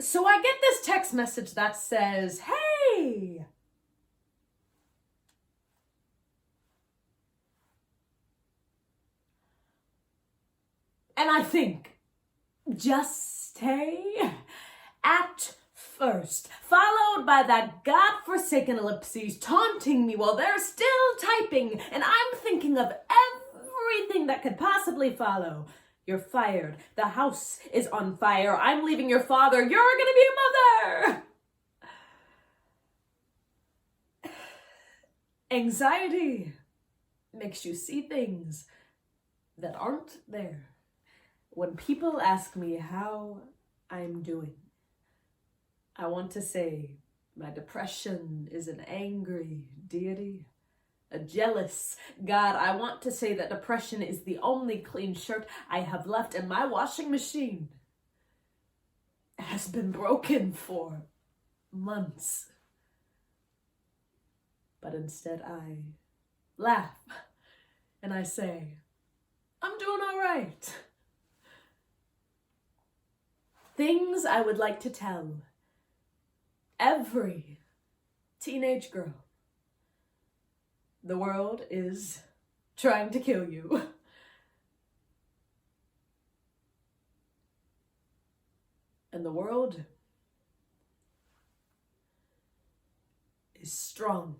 So I get this text message that says, hey, and I think, just stay at first, followed by that godforsaken ellipses taunting me while they're still typing, and I'm thinking of everything that could possibly follow. You're fired. The house is on fire. I'm leaving your father. You're gonna be a mother. Anxiety makes you see things that aren't there. When people ask me how I'm doing, I want to say my depression is an angry deity, a jealous God. I want to say that depression is the only clean shirt I have left, and my washing machine has been broken for months. But instead I laugh and I say, I'm doing all right. Things I would like to tell every teenage girl. The world is trying to kill you. And the world is strong.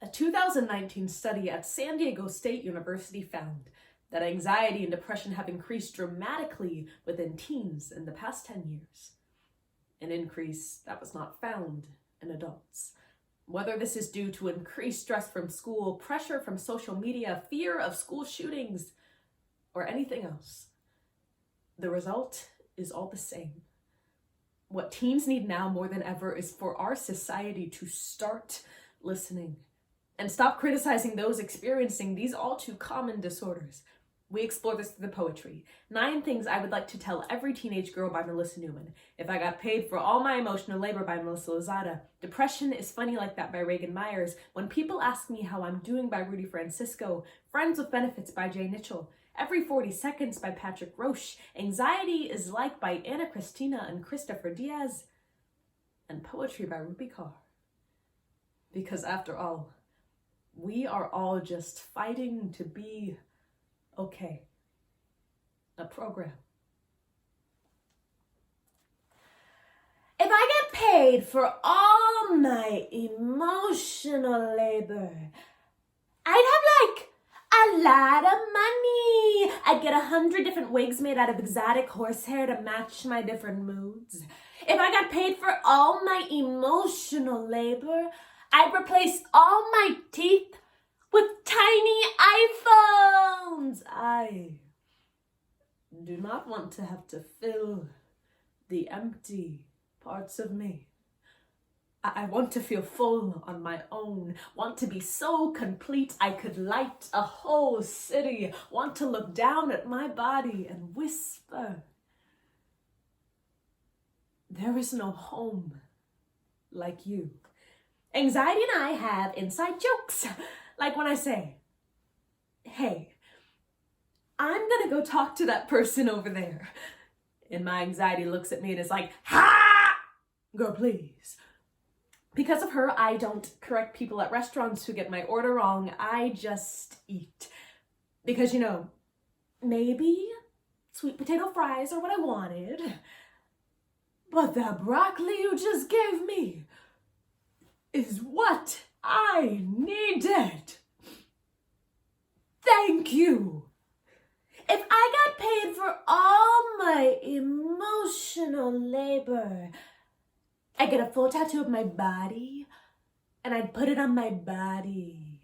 A 2019 study at San Diego State University found that anxiety and depression have increased dramatically within teens in the past 10 years. An increase that was not found in adults. Whether this is due to increased stress from school, pressure from social media, fear of school shootings, or anything else, the result is all the same. What teens need now more than ever is for our society to start listening and stop criticizing those experiencing these all too common disorders. We explore this through the poetry. 9 Things I Would Like to Tell Every Teenage Girl by Melissa Newman. If I Got Paid for All My Emotional Labor by Melissa Lozada. Depression is Funny Like That by Reagan Myers. When People Ask Me How I'm Doing by Rudy Francisco. Friends with Benefits by Jay Mitchell. Every 40 Seconds by Patrick Roche. Anxiety is Like by Anna Christina and Christopher Diaz. And Poetry by Ruby Carr. Because after all, we are all just fighting to be okay. A program. If I get paid for all my emotional labor, I'd have like a lot of money. I'd get 100 different wigs made out of exotic horsehair to match my different moods. If I got paid for all my emotional labor, I'd replace all my teeth with tiny iPhones. I do not want to have to fill the empty parts of me. I want to feel full on my own, want to be so complete I could light a whole city, want to look down at my body and whisper, there is no home like you. Anxiety and I have inside jokes. Like when I say, hey, I'm gonna go talk to that person over there. And my anxiety looks at me and is like, ha! Girl, please. Because of her, I don't correct people at restaurants who get my order wrong. I just eat. Because, you know, maybe sweet potato fries are what I wanted, but the broccoli you just gave me is what I needed. Thank you. If I got paid for all my emotional labor, I'd get a full tattoo of my body and I'd put it on my body.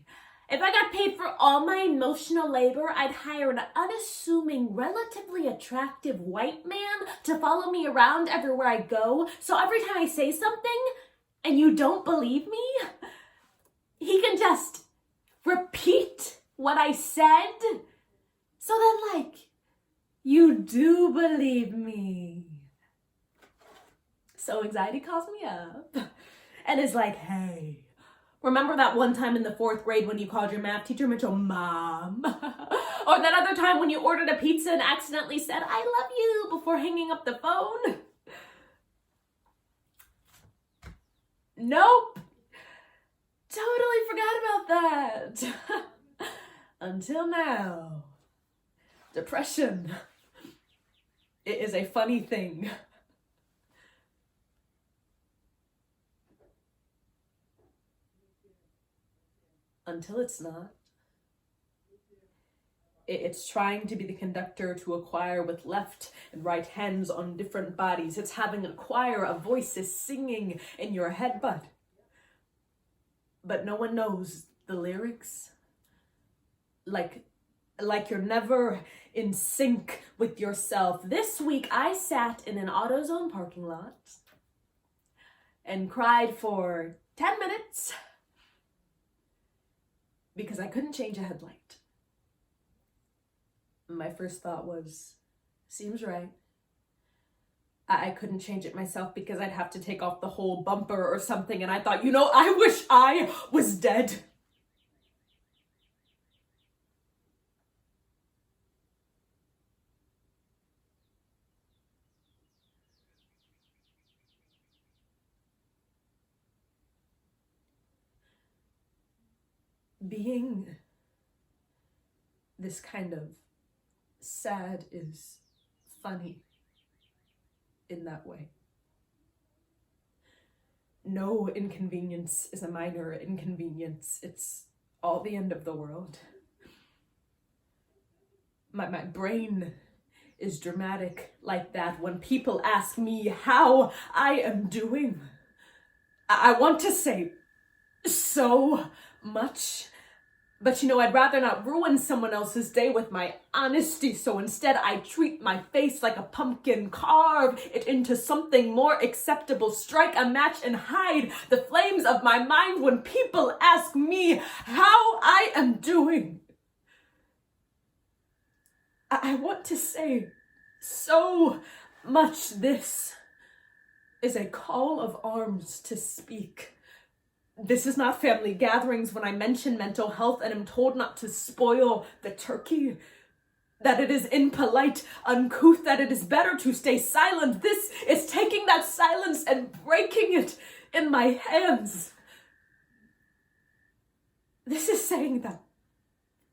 If I got paid for all my emotional labor, I'd hire an unassuming, relatively attractive white man to follow me around everywhere I go. So every time I say something and you don't believe me, he can just repeat what I said. So then, like, you do believe me. So anxiety calls me up and is like, hey, Remember that one time in the 4th grade when you called your math teacher Mitchell Mom? Or that other time when you ordered a pizza and accidentally said, "I love you," before hanging up the phone? Nope. Totally forgot about that. Until now. Depression. It is a funny thing. Until it's not. It's trying to be the conductor to a choir with left and right hands on different bodies. It's having a choir of voices singing in your head, but no one knows the lyrics. Like you're never in sync with yourself. This week I sat in an AutoZone parking lot and cried for 10 minutes because I couldn't change a headlight. My first thought was, seems right. I couldn't change it myself because I'd have to take off the whole bumper or something, and I thought, I wish I was dead. Being this kind of sad is funny in that way. No inconvenience is a minor inconvenience. It's all the end of the world. My brain is dramatic like that. When people ask me how I am doing, I want to say so much. But I'd rather not ruin someone else's day with my honesty, so instead I treat my face like a pumpkin, carve it into something more acceptable, strike a match and hide the flames of my mind when people ask me how I am doing. I want to say so much. This is a call of arms to speak. This is not family gatherings when I mention mental health and am told not to spoil the turkey, that it is impolite, uncouth, that it is better to stay silent. This is taking that silence and breaking it in my hands. This is saying that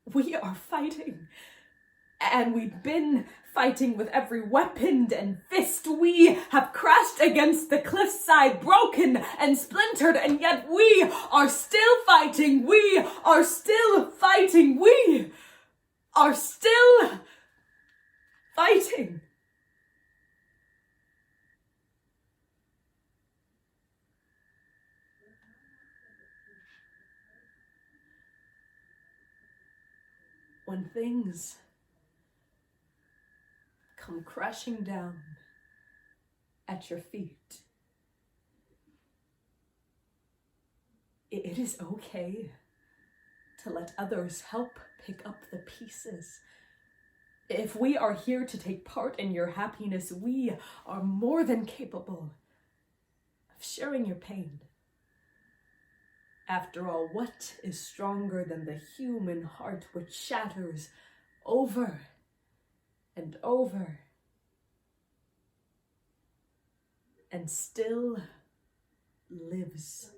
we are fighting, and we've been fighting with every weapon and fist. We have crashed against the cliffside, broken and splintered, and yet we are still fighting. We are still fighting. We are still fighting. When things come crashing down at your feet, it is okay to let others help pick up the pieces. If we are here to take part in your happiness, we are more than capable of sharing your pain. After all, what is stronger than the human heart which shatters over and over and still lives?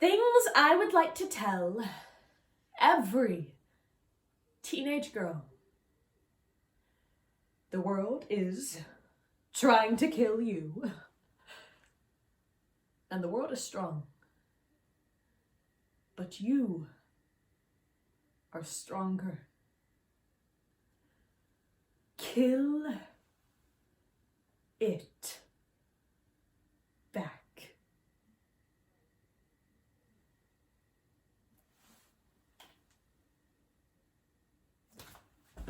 Things I would like to tell every teenage girl. The world is trying to kill you. And the world is strong. But you are stronger. Kill it.